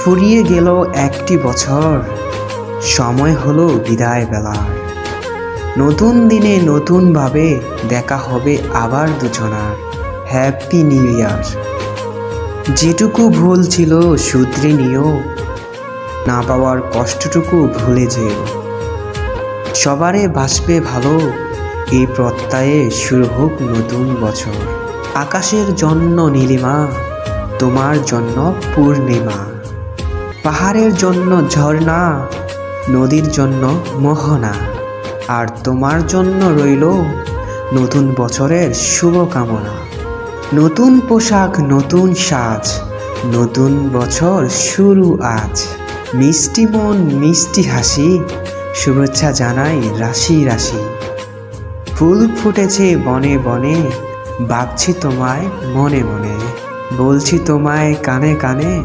ফুরিয়ে গেল একটি বছর, সময় হলো বিদায় বেলার। নতুন দিনে নতুনভাবে দেখা হবে আবার দুজনার। Happy new year. যেটুকু ভুল ছিল শুধরে নিও, না পাওয়ার কষ্টটুকু ভুলে যেও। সবারে বাসবে ভালো, এই প্রত্যয়ে শুরু হোক নতুন বছর। আকাশের জন্য নীলিমা, তোমার জন্য পূর্ণিমা। পাহাড়ের জন্য ঝর্ণা, নদীর জন্য মোহনা। আর তোমার জন্য রইল নতুন বছরের শুভকামনা। নতুন পোশাক, নতুন সাজ, নতুন বছর শুরু আজ। মিষ্টি মন, মিষ্টি হাসি, শুভেচ্ছা জানাই রাশি রাশি। ফুল ফুটেছে বনে বনে, ভাবছি তোমায় মনে মনে। বলছি তোমায় কানে কানে,